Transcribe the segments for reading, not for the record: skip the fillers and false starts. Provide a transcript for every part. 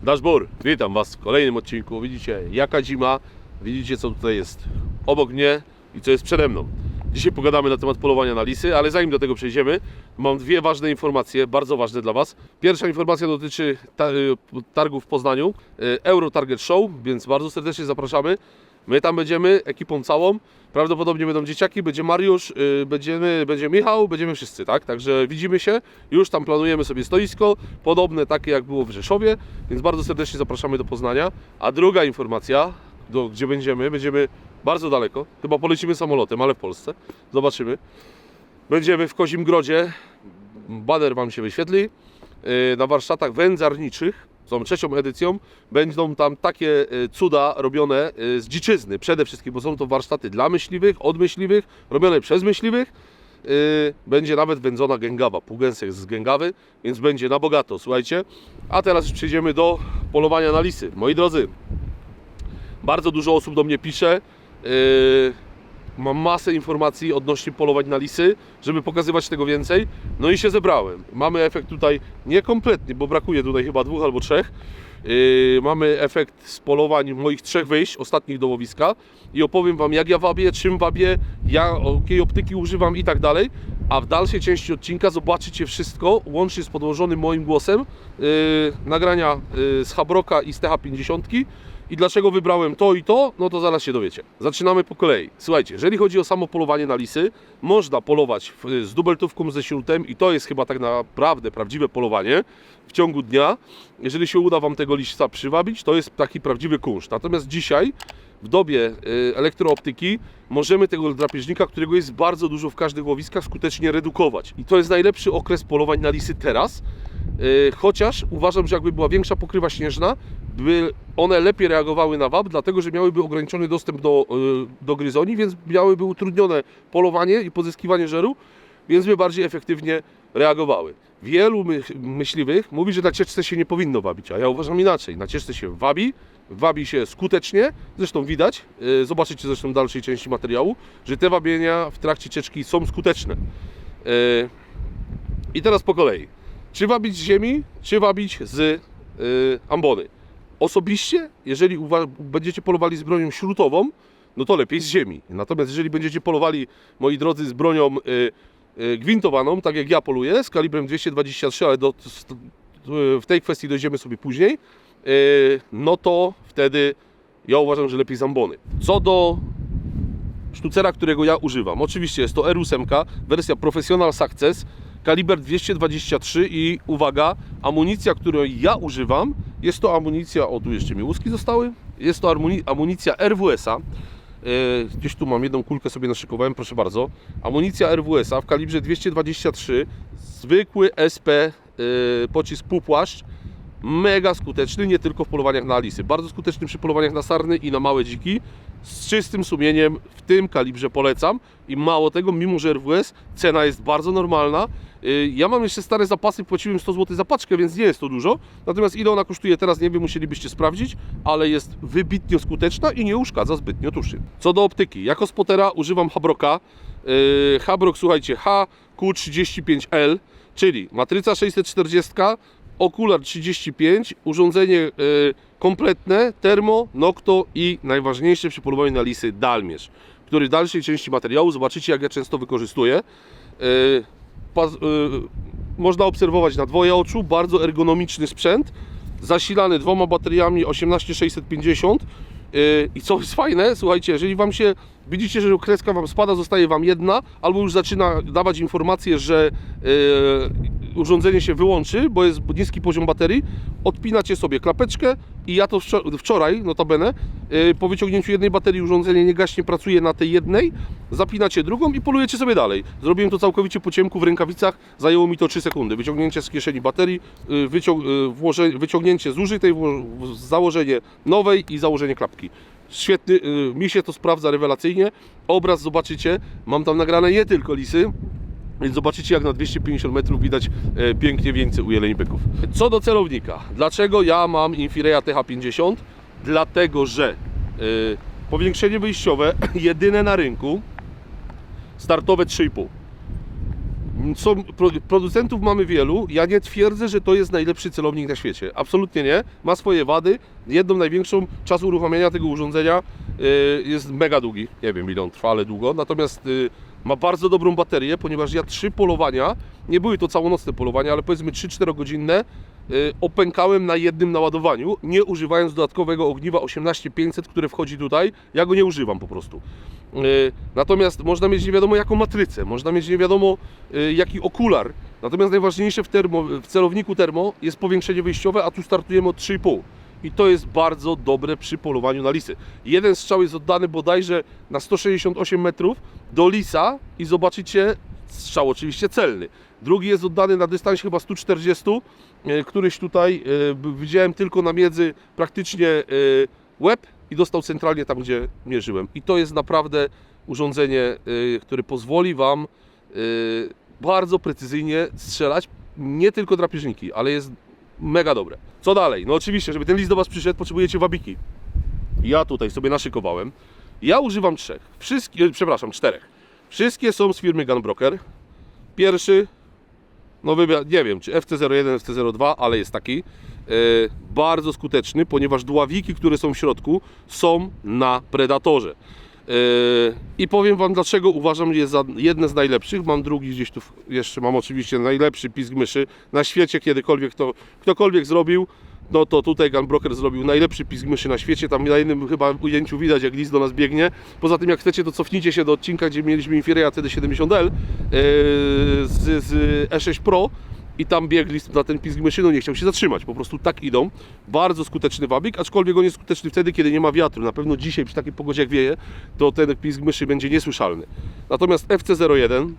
Dashboard, witam Was w kolejnym odcinku. Widzicie jaka zima, widzicie co tutaj jest obok mnie i co jest przede mną. Dzisiaj pogadamy na temat polowania na lisy, ale zanim do tego przejdziemy, mam dwie ważne informacje, bardzo ważne dla Was. Pierwsza informacja dotyczy targów w Poznaniu, Euro Target Show, więc bardzo serdecznie zapraszamy. My tam będziemy ekipą całą, prawdopodobnie będą dzieciaki, będzie Mariusz, będzie Michał, będziemy wszyscy, tak? Także widzimy się, już tam planujemy sobie stoisko, podobne takie jak było w Rzeszowie, więc bardzo serdecznie zapraszamy do Poznania. A druga informacja, gdzie będziemy bardzo daleko, chyba polecimy samolotem, ale w Polsce, zobaczymy. Będziemy w Kozimgrodzie, baner Wam się wyświetli, na warsztatach wędzarniczych. Są trzecią edycją, będą tam takie cuda robione z dziczyzny przede wszystkim, bo są to warsztaty dla myśliwych, od myśliwych, robione przez myśliwych. Będzie nawet wędzona gęgawa, półgęsek z gęgawy, więc będzie na bogato, słuchajcie. A teraz już przejdziemy do polowania na lisy. Moi drodzy, bardzo dużo osób do mnie pisze, mam masę informacji odnośnie polowań na lisy, żeby pokazywać tego więcej. No i się zebrałem. Mamy efekt tutaj niekompletny, bo brakuje tutaj chyba 2 albo 3. Mamy efekt z polowań moich 3 wyjść, ostatnich do łowiska. I opowiem Wam, jak ja wabię, czym wabię, jakiej optyki używam i tak dalej. A w dalszej części odcinka zobaczycie wszystko, łącznie z podłożonym moim głosem, nagrania z Habroka i z TH50. I dlaczego wybrałem to i to, no to zaraz się dowiecie. Zaczynamy po kolei. Słuchajcie, jeżeli chodzi o samo polowanie na lisy, można polować z dubeltówką ze śrutem i to jest chyba tak naprawdę prawdziwe polowanie w ciągu dnia. Jeżeli się uda Wam tego lisa przywabić, to jest taki prawdziwy kunszt. Natomiast dzisiaj, w dobie elektrooptyki, możemy tego drapieżnika, którego jest bardzo dużo w każdych łowiskach, skutecznie redukować. I to jest najlepszy okres polowań na lisy teraz. Chociaż uważam, że jakby była większa pokrywa śnieżna, by one lepiej reagowały na wab, dlatego że miałyby ograniczony dostęp do gryzoni, więc miałyby utrudnione polowanie i pozyskiwanie żeru, więc by bardziej efektywnie reagowały. Wielu myśliwych mówi, że na cieczce się nie powinno wabić, a ja uważam inaczej. Na cieczce się wabi się skutecznie, zresztą widać, zobaczycie zresztą w dalszej części materiału, że te wabienia w trakcie cieczki są skuteczne. I teraz po kolei. Czy wabić z ziemi, czy wabić z ambony? Osobiście, jeżeli będziecie polowali z bronią śrutową, no to lepiej z ziemi. Natomiast jeżeli będziecie polowali, moi drodzy, z bronią gwintowaną, tak jak ja poluję, z kalibrem 223, ale w tej kwestii dojdziemy sobie później, no to wtedy ja uważam, że lepiej z ambony. Co do sztucera, którego ja używam, oczywiście jest to R8, wersja Professional Success, kaliber 223 i uwaga, amunicja, której ja używam, jest to amunicja, o tu jeszcze mi łuski zostały, jest to amunicja RWS-a, gdzieś tu mam jedną kulkę sobie naszykowałem, proszę bardzo, amunicja RWS-a w kalibrze 223, zwykły SP pocisk półpłaszcz, mega skuteczny, nie tylko w polowaniach na lisy, bardzo skuteczny przy polowaniach na sarny i na małe dziki, z czystym sumieniem w tym kalibrze polecam i mało tego, mimo że RWS, cena jest bardzo normalna. Ja mam jeszcze stare zapasy, płaciłem 100 zł za paczkę, więc nie jest to dużo, natomiast ile ona kosztuje teraz, nie wiem, musielibyście sprawdzić, ale jest wybitnie skuteczna i nie uszkadza zbytnio tuszy. Co do optyki, jako spotera używam Habroka, Habrok, słuchajcie, HQ35L, czyli matryca 640, okular 35, urządzenie kompletne, termo, nokto i najważniejsze przy polowaniu na lisy dalmierz, który w dalszej części materiału zobaczycie, jak ja często wykorzystuję. Można obserwować na dwoje oczu, bardzo ergonomiczny sprzęt, zasilany 2 bateriami 18650 i co jest fajne, słuchajcie, jeżeli Wam się, widzicie, że kreska Wam spada, zostaje Wam jedna, albo już zaczyna dawać informację, że urządzenie się wyłączy, bo jest niski poziom baterii, odpinacie sobie klapeczkę i ja to wczoraj, notabene, po wyciągnięciu jednej baterii urządzenie nie gaśnie, pracuje na tej jednej, zapinacie drugą i polujecie sobie dalej. Zrobiłem to całkowicie po ciemku w rękawicach, zajęło mi to 3 sekundy. Wyciągnięcie z kieszeni baterii, wyciągnięcie zużytej, założenie nowej i założenie klapki. Świetny, mi się to sprawdza rewelacyjnie. Obraz zobaczycie, mam tam nagrane nie tylko lisy, więc zobaczycie, jak na 250 metrów widać pięknie wieńce u jeleni byków. Co do celownika, dlaczego ja mam Infireya TH50? Dlatego, że powiększenie wyjściowe, jedyne na rynku, startowe 3,5. Producentów mamy wielu, ja nie twierdzę, że to jest najlepszy celownik na świecie, absolutnie nie, ma swoje wady, jedną największą, czas uruchamiania tego urządzenia jest mega długi, nie wiem ile on trwa, ale długo, natomiast ma bardzo dobrą baterię, ponieważ ja 3 polowania, nie były to całonocne polowania, ale powiedzmy 3-4 godzinne, opękałem na jednym naładowaniu, nie używając dodatkowego ogniwa 18500, które wchodzi tutaj, ja go nie używam po prostu. Natomiast można mieć nie wiadomo jaką matrycę, można mieć nie wiadomo jaki okular, natomiast najważniejsze w celowniku termo jest powiększenie wyjściowe, a tu startujemy od 3,5 i to jest bardzo dobre przy polowaniu na lisy. Jeden strzał jest oddany bodajże na 168 metrów do lisa i zobaczycie, strzał oczywiście celny. Drugi jest oddany na dystansie chyba 140, któryś tutaj widziałem tylko na miedzy praktycznie łeb i dostał centralnie tam, gdzie mierzyłem. I to jest naprawdę urządzenie, które pozwoli Wam bardzo precyzyjnie strzelać, nie tylko drapieżniki, ale jest mega dobre. Co dalej? No oczywiście, żeby ten lis do Was przyszedł, potrzebujecie wabiki. Ja tutaj sobie naszykowałem. Ja używam 4. Wszystkie są z firmy Gunbroker. Pierwszy, no nie wiem, czy FC01, FC02, ale jest taki. Bardzo skuteczny, ponieważ dławiki, które są w środku, są na Predatorze. I powiem Wam, dlaczego uważam je za jedne z najlepszych. Mam drugi gdzieś tu, jeszcze mam oczywiście najlepszy pisk myszy na świecie, kiedykolwiek to ktokolwiek zrobił. No to tutaj Gunbroker zrobił najlepszy pisk myszy na świecie. Tam na jednym chyba ujęciu widać, jak lis do nas biegnie. Poza tym, jak chcecie, to cofnijcie się do odcinka, gdzie mieliśmy Infireya TD70L z E6 Pro i tam biegł lis na ten pisk myszy, no nie chciał się zatrzymać. Po prostu tak idą. Bardzo skuteczny wabik, aczkolwiek on jest skuteczny wtedy, kiedy nie ma wiatru. Na pewno dzisiaj przy takiej pogodzie, jak wieje, to ten pisk myszy będzie niesłyszalny. Natomiast FC01,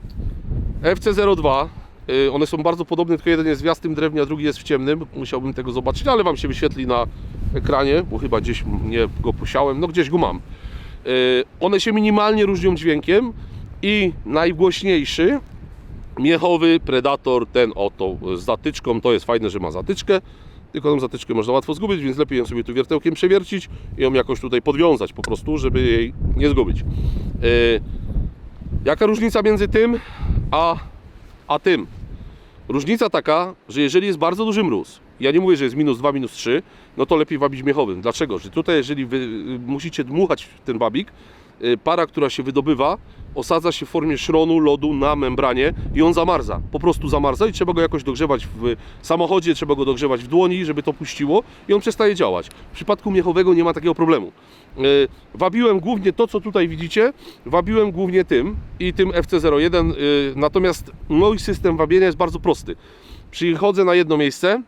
FC02, one są bardzo podobne, tylko jeden jest w jasnym drewnie, a drugi jest w ciemnym. Musiałbym tego zobaczyć, ale Wam się wyświetli na ekranie, bo chyba gdzieś nie go posiałem, no gdzieś go mam. One się minimalnie różnią dźwiękiem i najgłośniejszy miechowy Predator, ten oto z zatyczką, to jest fajne, że ma zatyczkę, tylko tą zatyczkę można łatwo zgubić, więc lepiej ją sobie tu wiertełkiem przewiercić i ją jakoś tutaj podwiązać po prostu, żeby jej nie zgubić. Jaka różnica między tym a tym? Różnica taka, że jeżeli jest bardzo duży mróz, ja nie mówię, że jest -2, -3, no to lepiej wabić miechowym. Dlaczego? Że tutaj, jeżeli wy musicie dmuchać w ten wabik, para, która się wydobywa, osadza się w formie szronu, lodu na membranie i on zamarza. Po prostu zamarza i trzeba go jakoś dogrzewać w samochodzie, trzeba go dogrzewać w dłoni, żeby to puściło i on przestaje działać. W przypadku miechowego nie ma takiego problemu. Wabiłem głównie to, co tutaj widzicie, wabiłem głównie tym i tym FC01, natomiast mój system wabienia jest bardzo prosty. Przychodzę na jedno miejsce,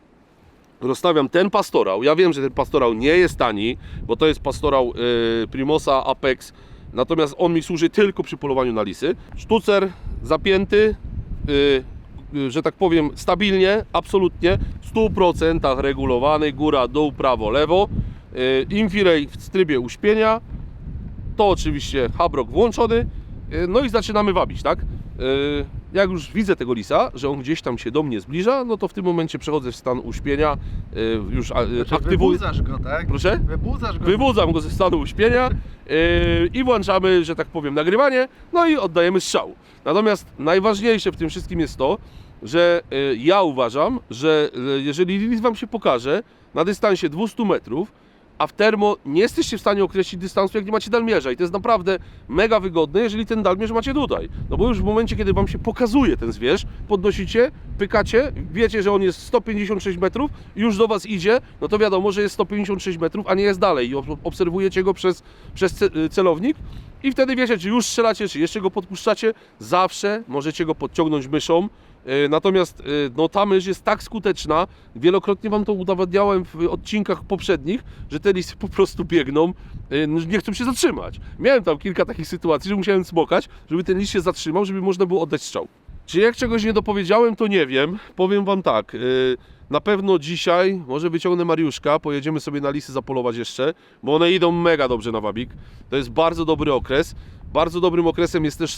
rozstawiam ten pastorał. Ja wiem, że ten pastorał nie jest tani, bo to jest pastorał Primosa Apex, natomiast on mi służy tylko przy polowaniu na lisy. Sztucer zapięty, że tak powiem, stabilnie, absolutnie, w 100% regulowany, góra, dół, prawo, lewo. Infirej w trybie uśpienia, to oczywiście habrok włączony, no i zaczynamy wabić, tak? Jak już widzę tego lisa, że on gdzieś tam się do mnie zbliża, no to w tym momencie przechodzę w stan uśpienia, już aktywuję. Wybudzasz go, tak? Proszę? Wybudzasz go. Wybudzam go ze stanu uśpienia i włączamy, że tak powiem, nagrywanie, no i oddajemy strzał. Natomiast najważniejsze w tym wszystkim jest to, że ja uważam, że jeżeli lis Wam się pokaże na dystansie 200 metrów, a w termo nie jesteście w stanie określić dystansu, jak nie macie dalmierza. I to jest naprawdę mega wygodne, jeżeli ten dalmierz macie tutaj. No bo już w momencie, kiedy Wam się pokazuje ten zwierz, podnosicie, pykacie, wiecie, że on jest 156 metrów i już do Was idzie, no to wiadomo, że jest 156 metrów, a nie jest dalej. I obserwujecie go przez celownik i wtedy wiecie, czy już strzelacie, czy jeszcze go podpuszczacie. Zawsze możecie go podciągnąć myszą. Natomiast no, ta mysz jest tak skuteczna, wielokrotnie Wam to udowadniałem w odcinkach poprzednich, że te lisy po prostu biegną, nie chcą się zatrzymać. Miałem tam kilka takich sytuacji, że musiałem smokać, żeby ten lis się zatrzymał, żeby można było oddać strzał. Czy jak czegoś nie dopowiedziałem, to nie wiem. Powiem Wam tak, na pewno dzisiaj może wyciągnę Mariuszka, pojedziemy sobie na lisy zapolować jeszcze, bo one idą mega dobrze na wabik. To jest bardzo dobry okres. Bardzo dobrym okresem jest też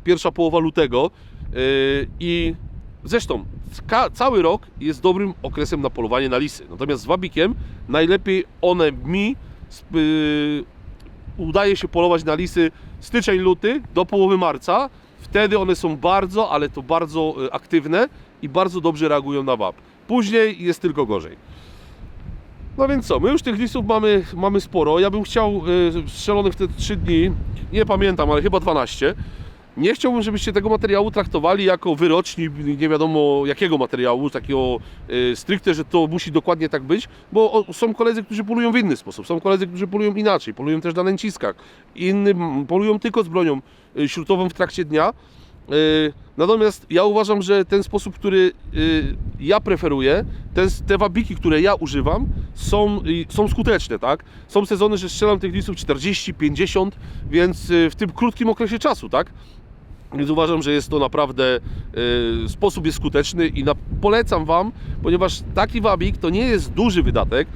pierwsza połowa lutego i zresztą cały rok jest dobrym okresem na polowanie na lisy. Natomiast z wabikiem najlepiej udaje się polować na lisy styczeń, luty do połowy marca, Wtedy one są bardzo, ale to bardzo aktywne i bardzo dobrze reagują na wap. Później jest tylko gorzej. No więc co, my już tych lisów mamy sporo. Ja bym chciał strzelonych w te 3 dni, nie pamiętam, ale chyba 12. Nie chciałbym, żebyście tego materiału traktowali jako wyroczni, nie wiadomo jakiego materiału, takiego stricte, że to musi dokładnie tak być, bo są koledzy, którzy polują w inny sposób, są koledzy, którzy polują inaczej, polują też na nęciskach, inni polują tylko z bronią śrutową w trakcie dnia. Natomiast ja uważam, że ten sposób, który ja preferuję, te wabiki, które ja używam, są skuteczne, tak? Są sezony, że strzelam tych lisów 40, 50, więc w tym krótkim okresie czasu, tak? Więc uważam, że jest to naprawdę, sposób jest skuteczny i polecam Wam, ponieważ taki wabik to nie jest duży wydatek,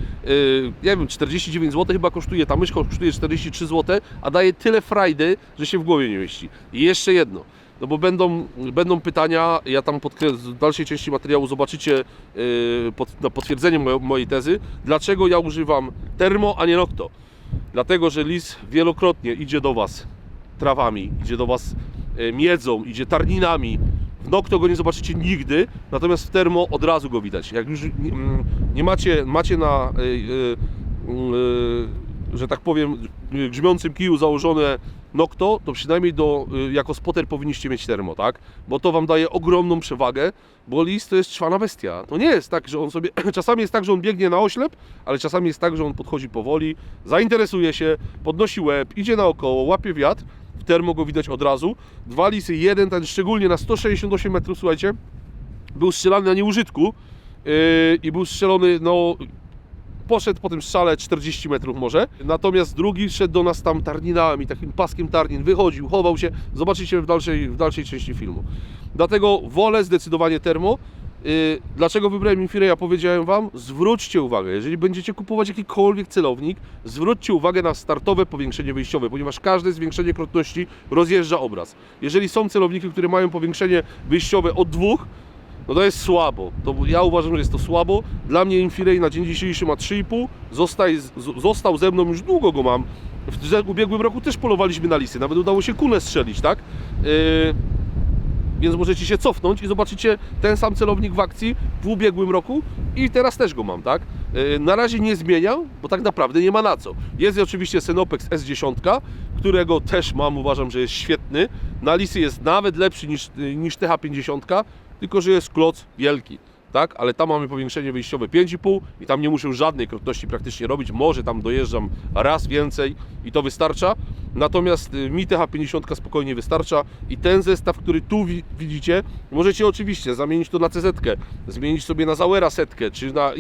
nie wiem, 49 zł chyba kosztuje, ta myszka kosztuje 43 zł, a daje tyle frajdy, że się w głowie nie mieści. I jeszcze jedno, no bo będą pytania, ja tam w dalszej części materiału zobaczycie potwierdzenie mojej tezy, dlaczego ja używam termo, a nie nokto. Dlatego, że lis wielokrotnie idzie do Was trawami, idzie do Was miedzą, idzie tarninami. W nokto go nie zobaczycie nigdy, natomiast w termo od razu go widać. Jak już nie macie na, że tak powiem, grzmiącym kiju założone nokto, to przynajmniej jako spotter powinniście mieć termo, tak? Bo to Wam daje ogromną przewagę, bo lis to jest trwana bestia. To nie jest tak, że on sobie, czasami jest tak, że on biegnie na oślep, ale czasami jest tak, że on podchodzi powoli, zainteresuje się, podnosi łeb, idzie naokoło, łapie wiatr. W termo go widać od razu. 2 lisy, jeden ten szczególnie na 168 metrów, słuchajcie, był strzelany na nieużytku i był strzelony, no poszedł po tym strzale 40 metrów może, natomiast drugi szedł do nas tam tarninami, takim paskiem tarnin, wychodził, chował się, zobaczycie w dalszej części filmu. Dlatego wolę zdecydowanie termo. Dlaczego wybrałem Infireya? Powiedziałem Wam, zwróćcie uwagę, jeżeli będziecie kupować jakikolwiek celownik, zwróćcie uwagę na startowe powiększenie wyjściowe, ponieważ każde zwiększenie krotności rozjeżdża obraz. Jeżeli są celowniki, które mają powiększenie wyjściowe od 2, no to jest słabo. Ja uważam, że jest to słabo. Dla mnie Infirey na dzień dzisiejszy ma 3,5, został ze mną, już długo go mam. W ubiegłym roku też polowaliśmy na lisy, nawet udało się kulę strzelić, tak? Więc możecie się cofnąć i zobaczycie ten sam celownik w akcji w ubiegłym roku i teraz też go mam, tak? Na razie nie zmieniam, bo tak naprawdę nie ma na co. Jest oczywiście Senopex S10, którego też mam, uważam, że jest świetny. Na lisy jest nawet lepszy niż TH50, tylko że jest kloc wielki. Tak, ale tam mamy powiększenie wyjściowe 5,5 i tam nie muszę żadnej krotności praktycznie robić, może tam dojeżdżam raz więcej i to wystarcza. Natomiast mi TH50 spokojnie wystarcza i ten zestaw, który tu widzicie, możecie oczywiście zamienić to na CZ-kę, zmienić sobie na Zauera setkę, czy na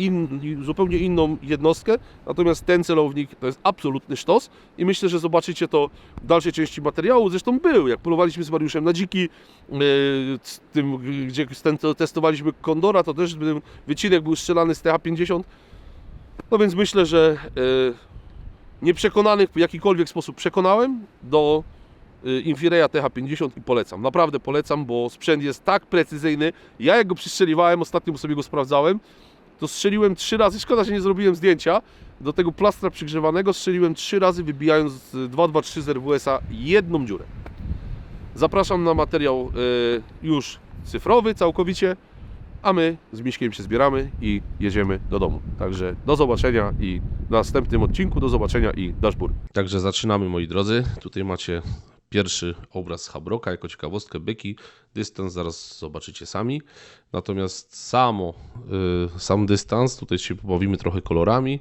zupełnie inną jednostkę, natomiast ten celownik to jest absolutny sztos i myślę, że zobaczycie to w dalszej części materiału. Zresztą był, jak polowaliśmy z Mariuszem na dziki, z tym, gdzie testowaliśmy kondora, to też wycinek był strzelany z TH50. No więc myślę, że nieprzekonanych w jakikolwiek sposób przekonałem do Infireya TH50 i polecam. Naprawdę polecam, bo sprzęt jest tak precyzyjny. Ja jak go przystrzeliwałem, ostatnio sobie go sprawdzałem, to strzeliłem 3 razy, szkoda, że nie zrobiłem zdjęcia, do tego plastra przygrzewanego strzeliłem 3 razy, wybijając z 2.23 z RWS-a jedną dziurę. Zapraszam na materiał już cyfrowy całkowicie, a my z Miśkiem się zbieramy i jedziemy do domu. Także do zobaczenia i w następnym odcinku, do zobaczenia i dashboard. Także zaczynamy, moi drodzy. Tutaj macie pierwszy obraz Habroka jako ciekawostkę, byki. Dystans zaraz zobaczycie sami. Natomiast sam dystans, tutaj się pobawimy trochę kolorami.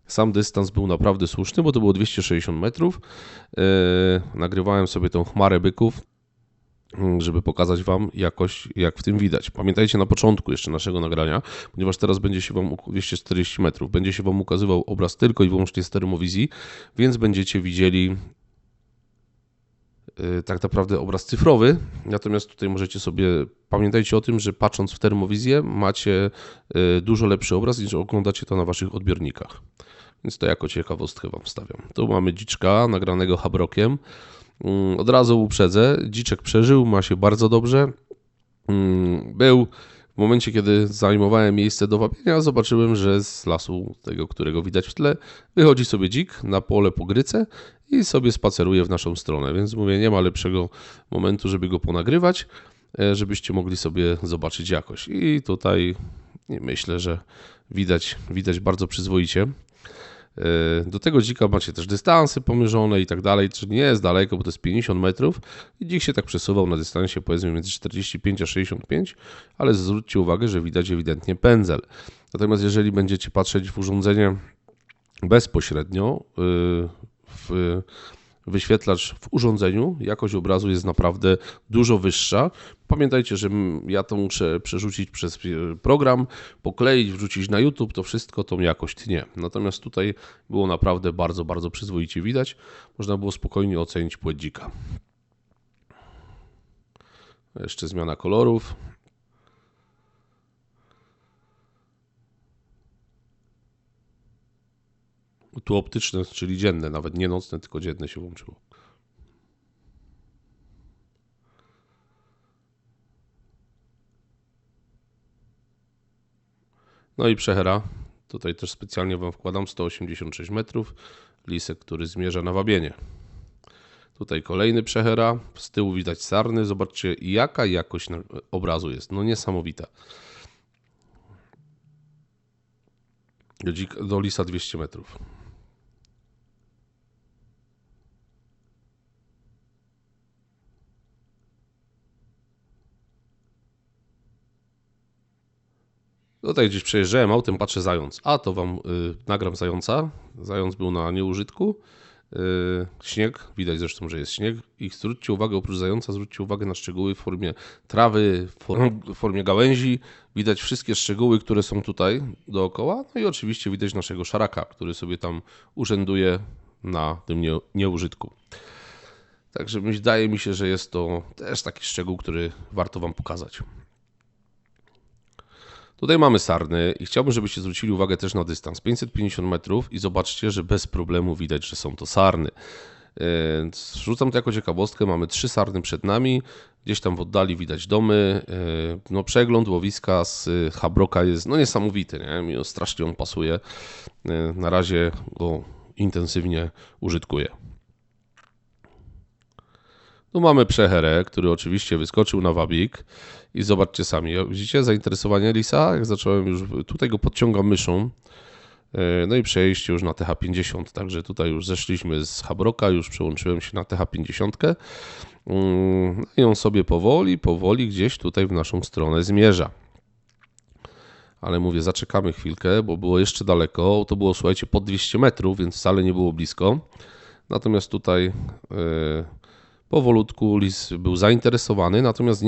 Sam dystans był naprawdę słuszny, bo to było 260 metrów. Nagrywałem sobie tą chmarę byków, żeby pokazać Wam jakoś, jak w tym widać. Pamiętajcie na początku jeszcze naszego nagrania, ponieważ teraz będzie się Wam 240 metrów, będzie się Wam ukazywał obraz tylko i wyłącznie z termowizji, więc będziecie widzieli tak naprawdę obraz cyfrowy, natomiast tutaj możecie sobie, pamiętajcie o tym, że patrząc w termowizję macie dużo lepszy obraz niż oglądacie to na Waszych odbiornikach. Więc to jako ciekawostkę Wam wstawiam. Tu mamy dziczka nagranego Habrokiem. Od razu uprzedzę, dziczek przeżył, ma się bardzo dobrze. Był W momencie, kiedy zajmowałem miejsce do wabienia, zobaczyłem, że z lasu tego, którego widać w tle, wychodzi sobie dzik na pole po gryce i sobie spaceruje w naszą stronę. Więc mówię, nie ma lepszego momentu, żeby go ponagrywać, żebyście mogli sobie zobaczyć jakość. I tutaj myślę, że widać bardzo przyzwoicie. Do tego dzika macie też dystansy pomierzone i tak dalej, czyli nie jest daleko, bo to jest 50 metrów i dzik się tak przesuwał na dystansie powiedzmy między 45 a 65, ale zwróćcie uwagę, że widać ewidentnie pędzel. Natomiast jeżeli będziecie patrzeć w urządzenie bezpośrednio, w wyświetlacz w urządzeniu, jakość obrazu jest naprawdę dużo wyższa. Pamiętajcie, że ja to muszę przerzucić przez program, pokleić, wrzucić na YouTube, to wszystko, tą jakość tnie. Natomiast tutaj było naprawdę bardzo, bardzo przyzwoicie widać. Można było spokojnie ocenić płeć dzika. Jeszcze zmiana kolorów. Tu optyczne, czyli dzienne, nawet nie nocne, tylko dzienne się włączyło. No i przechera. Tutaj też specjalnie Wam wkładam 186 metrów. Lisek, który zmierza na wabienie. Tutaj kolejny przechera. Z tyłu widać sarny. Zobaczcie, jaka jakość obrazu jest. No niesamowita. Do lisa 200 metrów. Tutaj gdzieś przejeżdżałem autem, patrzę zając. A to Wam nagram zająca. Zając był na nieużytku. Śnieg, widać zresztą, że jest śnieg. I zwróćcie uwagę, oprócz zająca, zwróćcie uwagę na szczegóły w formie trawy, w formie gałęzi. Widać wszystkie szczegóły, które są tutaj dookoła. No i oczywiście widać naszego szaraka, który sobie tam urzęduje na tym nieużytku. Także wydaje mi się, że jest to też taki szczegół, który warto Wam pokazać. Tutaj mamy sarny i chciałbym, żebyście zwrócili uwagę też na dystans 550 metrów i zobaczcie, że bez problemu widać, że są to sarny. Rzucam to jako ciekawostkę, mamy 3 sarny przed nami, gdzieś tam w oddali widać domy, no przegląd łowiska z Habroka jest no niesamowity, nie? Mi strasznie on pasuje, na razie go intensywnie użytkuję. Tu mamy przecherę, który oczywiście wyskoczył na wabik i zobaczcie sami, widzicie zainteresowanie lisa? Jak zacząłem już, tutaj go podciągam myszą, no i przejście już na TH50, także tutaj już zeszliśmy z Habroka, już przełączyłem się na TH50 i on sobie powoli gdzieś tutaj w naszą stronę zmierza. Ale mówię, zaczekamy chwilkę, bo było jeszcze daleko, to było słuchajcie pod 200 metrów, więc wcale nie było blisko. Natomiast tutaj powolutku lis był zainteresowany, natomiast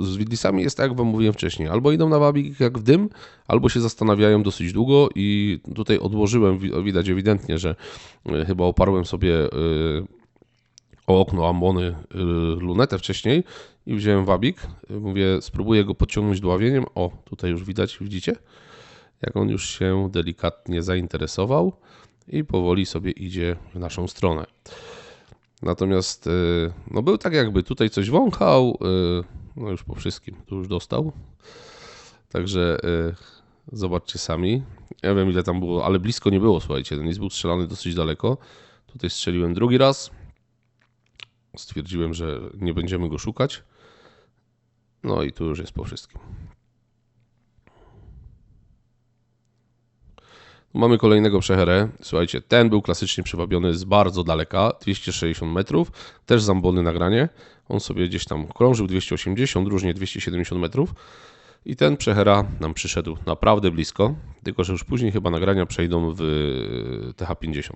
z lisami jest tak, jak Wam mówiłem wcześniej. Albo idą na wabik jak w dym, albo się zastanawiają dosyć długo i tutaj odłożyłem, widać ewidentnie, że chyba oparłem sobie o okno ambony lunetę wcześniej i wziąłem wabik. Mówię, spróbuję go podciągnąć dławieniem. O, tutaj już widać, widzicie? Jak on już się delikatnie zainteresował i powoli sobie idzie w naszą stronę. Natomiast no był tak jakby tutaj coś wąchał, no już po wszystkim, tu już dostał. Także zobaczcie sami. Ja wiem ile tam było, ale blisko nie było, słuchajcie, ten lis był strzelany dosyć daleko. Tutaj strzeliłem drugi raz. Stwierdziłem, że nie będziemy go szukać. No i tu już jest po wszystkim. Mamy kolejnego przecherę. Słuchajcie, ten był klasycznie przywabiony z bardzo daleka, 260 metrów, też z ambony nagranie. On sobie gdzieś tam krążył 280, różnie 270 metrów. I ten przechera nam przyszedł naprawdę blisko, tylko że już później chyba nagrania przejdą w TH50.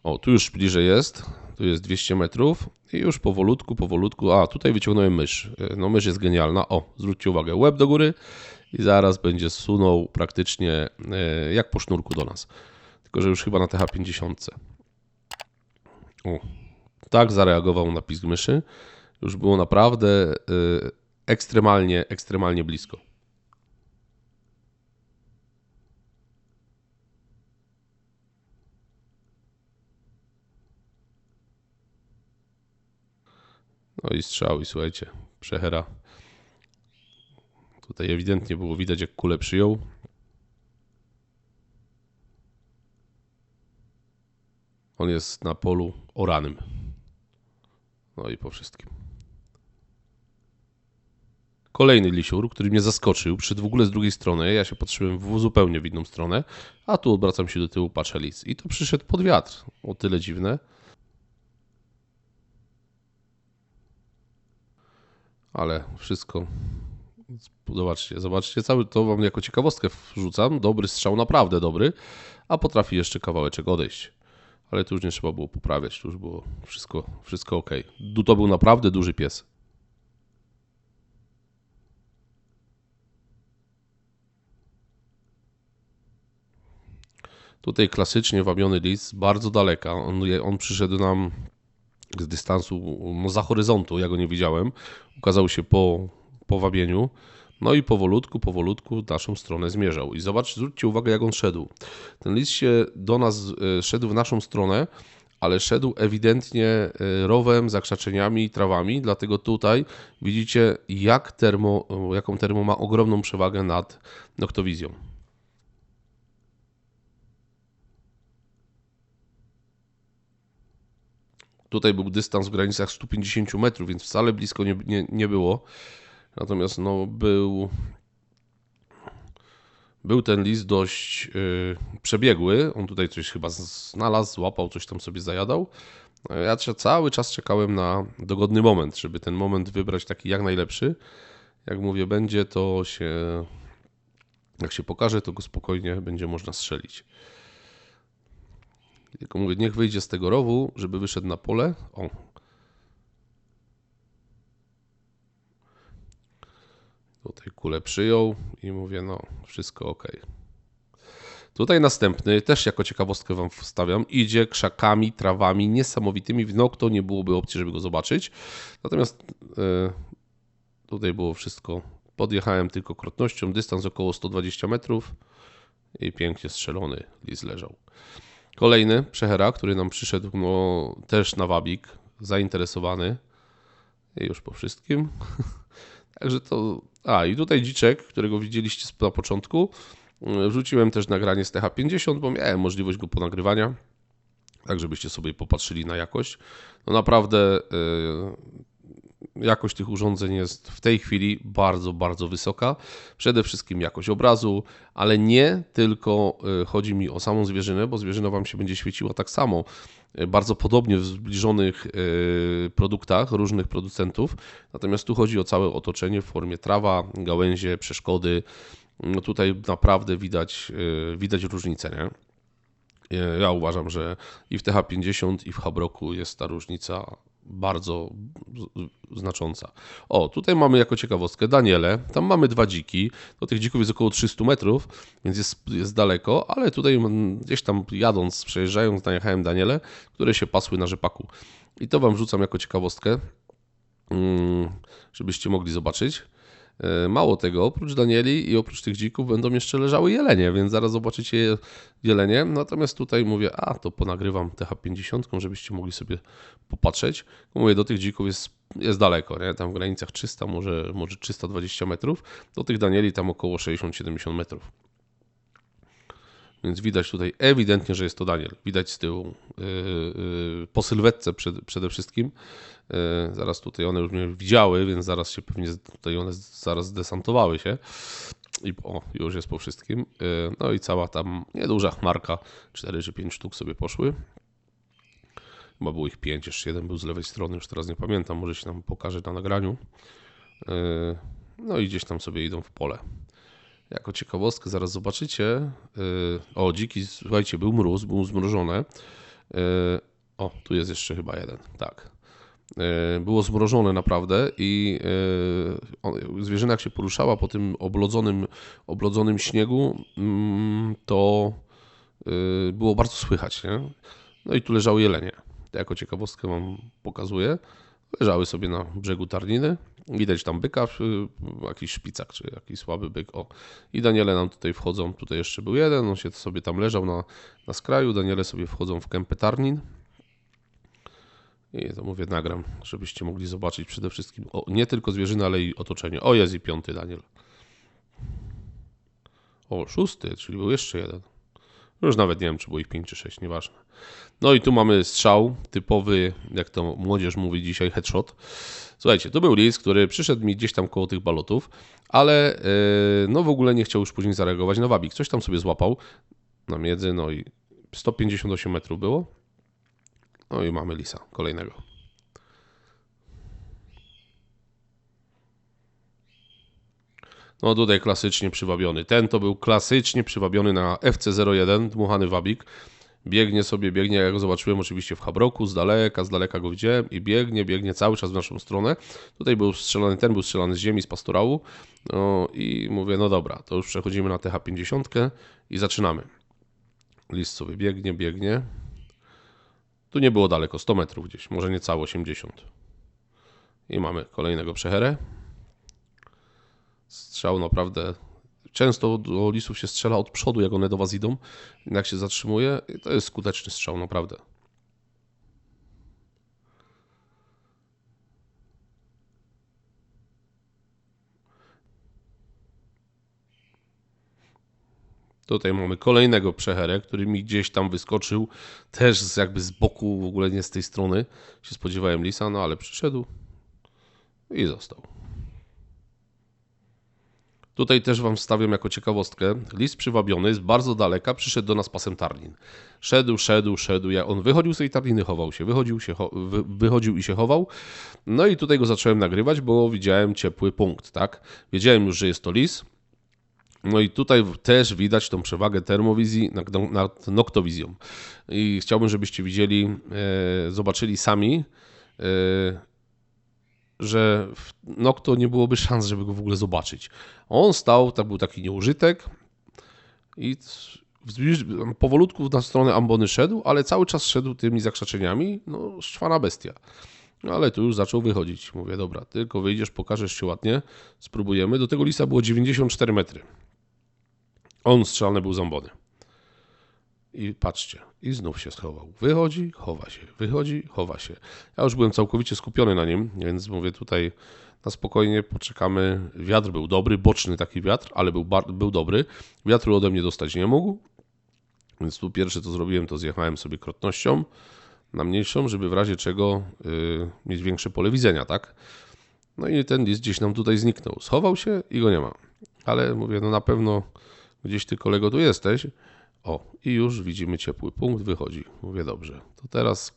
O, tu już bliżej jest, tu jest 200 metrów i już powolutku, a tutaj wyciągnąłem mysz. No mysz jest genialna, o, zwróćcie uwagę, łeb do góry i zaraz będzie zsunął praktycznie jak po sznurku do nas. Tylko że już chyba na TH50. O, tak zareagował na pisk myszy, już było naprawdę ekstremalnie blisko. No i strzał i słuchajcie, przechera Tutaj ewidentnie było widać, jak kulę przyjął. On jest na polu oranym. No i po wszystkim. Kolejny lisiur, który mnie zaskoczył, przyszedł w ogóle z drugiej strony. Ja się patrzyłem zupełnie w inną stronę, a tu odwracam się do tyłu, patrzę lis. I to przyszedł pod wiatr. O tyle dziwne. Ale wszystko. Zobaczcie, cały to wam jako ciekawostkę wrzucam. Dobry strzał, naprawdę dobry, a potrafi jeszcze kawałeczek odejść. Ale tu już nie trzeba było poprawiać, tu już było wszystko ok. To był naprawdę duży pies. Tutaj klasycznie wabiony lis, bardzo daleka. On przyszedł nam z dystansu za horyzontu, ja go nie widziałem. Ukazał się po wabieniu. No i powolutku w naszą stronę zmierzał. I zwróćcie uwagę, jak on szedł. Ten lis się do nas szedł w naszą stronę, ale szedł ewidentnie rowem, zakrzaczeniami i trawami, dlatego tutaj widzicie, jaką termo ma ogromną przewagę nad noktowizją. Tutaj był dystans w granicach 150 metrów, więc wcale blisko nie było. Natomiast no, był ten lis dość przebiegły. On tutaj coś chyba znalazł, złapał, coś tam sobie zajadał. Ja cały czas czekałem na dogodny moment, żeby ten moment wybrać taki jak najlepszy. Jak mówię, będzie to jak się pokaże, to go spokojnie będzie można strzelić. Tylko mówię, niech wyjdzie z tego rowu, żeby wyszedł na pole. O. Tutaj kulę przyjął i mówię, no wszystko ok. Tutaj następny, też jako ciekawostkę wam wstawiam, idzie krzakami, trawami niesamowitymi. W nokto nie byłoby opcji, żeby go zobaczyć. Natomiast tutaj było wszystko. Podjechałem tylko krotnością, dystans około 120 metrów i pięknie strzelony lis leżał. Kolejny przechera, który nam przyszedł no, też na wabik, zainteresowany i już po wszystkim. Także to... i tutaj dziczek, którego widzieliście na początku. Wrzuciłem też nagranie z TH50, bo miałem możliwość go ponagrywania, tak żebyście sobie popatrzyli na jakość. No naprawdę jakość tych urządzeń jest w tej chwili bardzo, bardzo wysoka. Przede wszystkim jakość obrazu, ale nie tylko chodzi mi o samą zwierzynę, bo zwierzyna wam się będzie świeciła tak samo, bardzo podobnie w zbliżonych produktach różnych producentów. Natomiast tu chodzi o całe otoczenie w formie trawa, gałęzie, przeszkody. No tutaj naprawdę widać różnicę, nie? Ja uważam, że i w TH50 i w Habroku jest ta różnica bardzo znacząca. O, tutaj mamy jako ciekawostkę Daniele. Tam mamy 2 dziki. Do tych dzików jest około 300 metrów, więc jest daleko, ale tutaj gdzieś tam jadąc, przejeżdżając, najechałem Daniele, które się pasły na rzepaku. I to wam rzucam jako ciekawostkę, żebyście mogli zobaczyć. Mało tego, oprócz Danieli i oprócz tych dzików będą jeszcze leżały jelenie, więc zaraz zobaczycie jelenie. Natomiast tutaj mówię, to ponagrywam TH50, żebyście mogli sobie popatrzeć. Mówię, do tych dzików jest daleko, nie? Tam w granicach 300, może 320 metrów. Do tych Danieli tam około 60-70 metrów. Więc widać tutaj ewidentnie, że jest to Daniel. Widać z tyłu po sylwetce przede wszystkim. Zaraz tutaj one już mnie widziały, więc zaraz się pewnie tutaj one zaraz zdesantowały się. I już jest po wszystkim. No i cała tam nieduża chmarka, 4 czy 5 sztuk sobie poszły. Chyba było ich 5, jeszcze jeden był z lewej strony, już teraz nie pamiętam, może się nam pokaże na nagraniu. No i gdzieś tam sobie idą w pole. Jako ciekawostkę zaraz zobaczycie. Dziki, słuchajcie, był mróz, było zmrożone. Tu jest jeszcze chyba jeden, tak. Było zmrożone naprawdę i zwierzyna jak się poruszała po tym oblodzonym śniegu, to było bardzo słychać, nie? No i tu leżały jelenie. To jako ciekawostkę wam pokazuję. Leżały sobie na brzegu Tarniny. Widać tam byka, jakiś szpicak, czy jakiś słaby byk. I Daniele nam tutaj wchodzą. Tutaj jeszcze był jeden, on się sobie tam leżał na skraju. Daniele sobie wchodzą w kępę Tarnin. I to mówię, nagram, żebyście mogli zobaczyć przede wszystkim nie tylko zwierzynę, ale i otoczenie. Jest i 5 Daniel. O, 6, czyli był jeszcze jeden. Już nawet nie wiem, czy było ich 5 czy 6, nieważne. No i tu mamy strzał typowy, jak to młodzież mówi dzisiaj, headshot. Słuchajcie, to był lis, który przyszedł mi gdzieś tam koło tych balotów, ale no w ogóle nie chciał już później zareagować na wabik. Coś tam sobie złapał na miedzy, no i 158 metrów było. No i mamy lisa kolejnego. No tutaj klasycznie przywabiony. Ten to był klasycznie przywabiony na FC01, dmuchany wabik. Biegnie sobie, biegnie, ja go zobaczyłem oczywiście w Habroku, z daleka go widziałem i biegnie cały czas w naszą stronę. Tutaj był strzelany, ten był strzelany z ziemi, z pastorału. No i mówię, no dobra, to już przechodzimy na TH50 i zaczynamy. Lis sobie biegnie. Tu nie było daleko, 100 metrów gdzieś, może niecałe 80. I mamy kolejnego przecherę. Strzał naprawdę... Często do lisów się strzela od przodu, jak one do was idą. Jak się zatrzymuje, to jest skuteczny strzał, naprawdę. Tutaj mamy kolejnego przecherę, który mi gdzieś tam wyskoczył. Też jakby z boku, w ogóle nie z tej strony. Się spodziewałem lisa, no ale przyszedł i został. Tutaj też wam wstawiam jako ciekawostkę. Lis przywabiony z bardzo daleka przyszedł do nas pasem tarlin. Szedł. On wychodził z tej tarliny, chował się. Wychodził i się chował. No i tutaj go zacząłem nagrywać, bo widziałem ciepły punkt, tak? Wiedziałem już, że jest to lis. No i tutaj też widać tą przewagę termowizji nad noktowizją. I chciałbym, żebyście widzieli, zobaczyli sami, że w Nokto nie byłoby szans, żeby go w ogóle zobaczyć. On stał, tak był taki nieużytek i powolutku na stronę ambony szedł, ale cały czas szedł tymi zakrzaczeniami, no szczwana bestia. Ale tu już zaczął wychodzić. Mówię, dobra, tylko wyjdziesz, pokażesz się ładnie, spróbujemy. Do tego lisa było 94 metry. On strzelany był z ambony. I patrzcie, i znów się schował. Wychodzi, chowa się, wychodzi, chowa się. Ja już byłem całkowicie skupiony na nim, więc mówię tutaj na spokojnie poczekamy. Wiatr był dobry, boczny taki wiatr, ale był dobry. Wiatru ode mnie dostać nie mógł, więc tu pierwsze co zrobiłem, to zjechałem sobie krotnością na mniejszą, żeby w razie czego mieć większe pole widzenia, tak? No i ten lis gdzieś nam tutaj zniknął. Schował się i go nie ma. Ale mówię, no na pewno gdzieś ty kolego tu jesteś. O, i już widzimy ciepły punkt, wychodzi. Mówię, dobrze, to teraz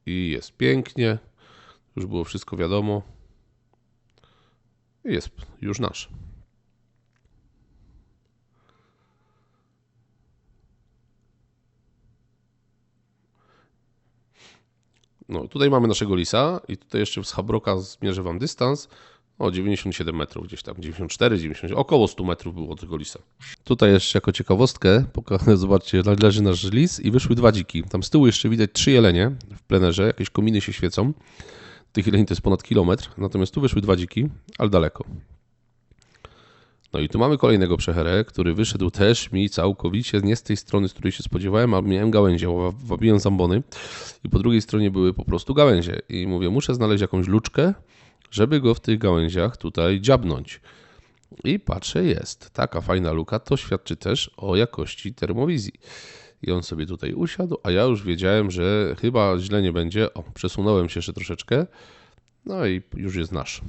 i jest pięknie, już było wszystko wiadomo i jest już nasz. No, tutaj mamy naszego lisa i tutaj jeszcze z Habroka zmierzę wam dystans. O, 97 metrów gdzieś tam, 94, 90, około 100 metrów było od tego lisa. Tutaj jeszcze jako ciekawostkę, zobaczcie, leży nasz lis i wyszły 2 dziki. Tam z tyłu jeszcze widać 3 jelenie w plenerze, jakieś kominy się świecą. Tych jeleni to jest ponad kilometr, natomiast tu wyszły 2 dziki, ale daleko. No i tu mamy kolejnego przecherę, który wyszedł też mi całkowicie nie z tej strony, z której się spodziewałem, a miałem gałęzie, wabiłem zambony i po drugiej stronie były po prostu gałęzie. I mówię, muszę znaleźć jakąś luczkę, żeby go w tych gałęziach tutaj dziabnąć. I patrzę, jest. Taka fajna luka, to świadczy też o jakości termowizji. I on sobie tutaj usiadł, a ja już wiedziałem, że chyba źle nie będzie. O, przesunąłem się jeszcze troszeczkę. No i już jest nasz.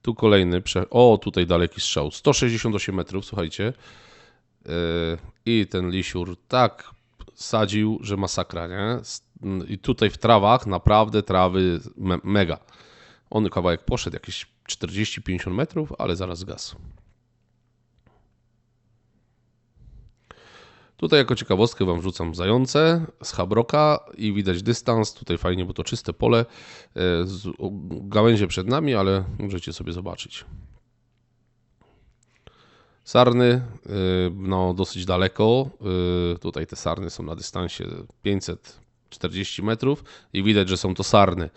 Tu kolejny, o tutaj daleki strzał, 168 metrów, słuchajcie. I ten lisiur tak sadził, że masakra, nie? I tutaj w trawach, naprawdę trawy mega. On kawałek poszedł, jakieś 40-50 metrów, ale zaraz zgasł. Tutaj jako ciekawostkę wam wrzucam zające z Habroka i widać dystans. Tutaj fajnie, bo to czyste pole. Gałęzie przed nami, ale możecie sobie zobaczyć. Sarny, no dosyć daleko. Tutaj te sarny są na dystansie 540 metrów i widać, że są to sarny.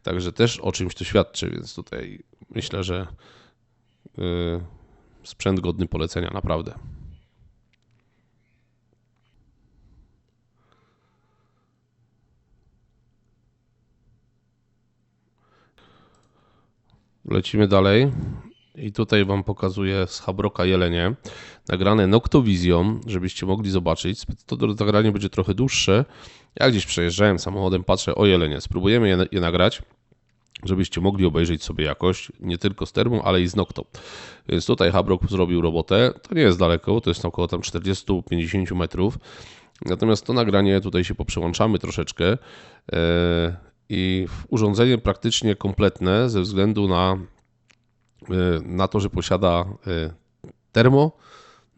Także też o czymś to świadczy, więc tutaj myślę, że sprzęt godny polecenia, naprawdę. Lecimy dalej i tutaj Wam pokazuję z Habroka jelenie, nagrane Noctowizją, żebyście mogli zobaczyć. To nagranie będzie trochę dłuższe. Ja gdzieś przejeżdżałem samochodem, patrzę o jelenie. Spróbujemy je nagrać, żebyście mogli obejrzeć sobie jakość, nie tylko z termą, ale i z Nocto. Więc tutaj Habrok zrobił robotę. To nie jest daleko, to jest około tam 40-50 metrów. Natomiast to nagranie, tutaj się poprzełączamy troszeczkę i urządzenie praktycznie kompletne ze względu na to, że posiada termo,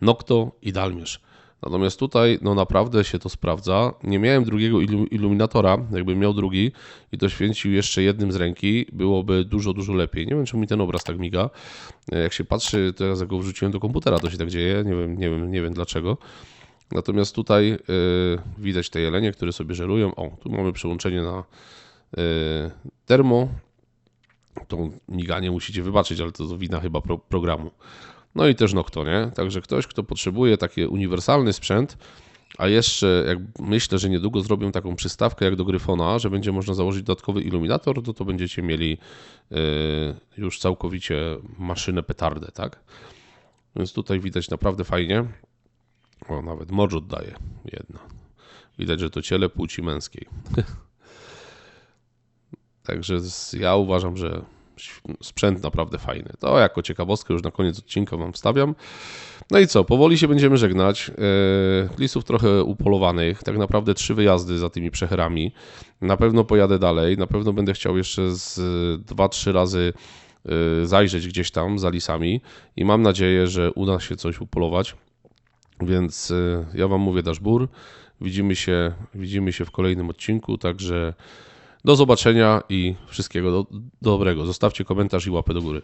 Nocto i dalmierz. Natomiast tutaj no naprawdę się to sprawdza. Nie miałem drugiego iluminatora, jakbym miał drugi i to święcił jeszcze jednym z ręki, byłoby dużo, dużo lepiej. Nie wiem, czemu mi ten obraz tak miga. Jak się patrzy, teraz jak go wrzuciłem do komputera, to się tak dzieje, nie wiem dlaczego. Natomiast tutaj widać te jelenie, które sobie żerują. O, tu mamy przełączenie na termo. To miganie musicie wybaczyć, ale to wina chyba programu. No i też Nocto, nie? Także ktoś, kto potrzebuje taki uniwersalny sprzęt, a jeszcze jak myślę, że niedługo zrobią taką przystawkę jak do Gryfona, że będzie można założyć dodatkowy iluminator, to będziecie mieli już całkowicie maszynę petardę, tak? Więc tutaj widać naprawdę fajnie. O, nawet mocz oddaje jedna. Widać, że to ciele płci męskiej. Także ja uważam, że sprzęt naprawdę fajny. To jako ciekawostkę już na koniec odcinka Wam wstawiam. No i co, powoli się będziemy żegnać. Lisów trochę upolowanych, tak naprawdę 3 wyjazdy za tymi przecherami. Na pewno pojadę dalej, na pewno będę chciał jeszcze z 2-3 razy zajrzeć gdzieś tam za lisami i mam nadzieję, że uda się coś upolować. Więc ja Wam mówię daszbur. Widzimy się w kolejnym odcinku, także do zobaczenia i wszystkiego dobrego. Zostawcie komentarz i łapę do góry.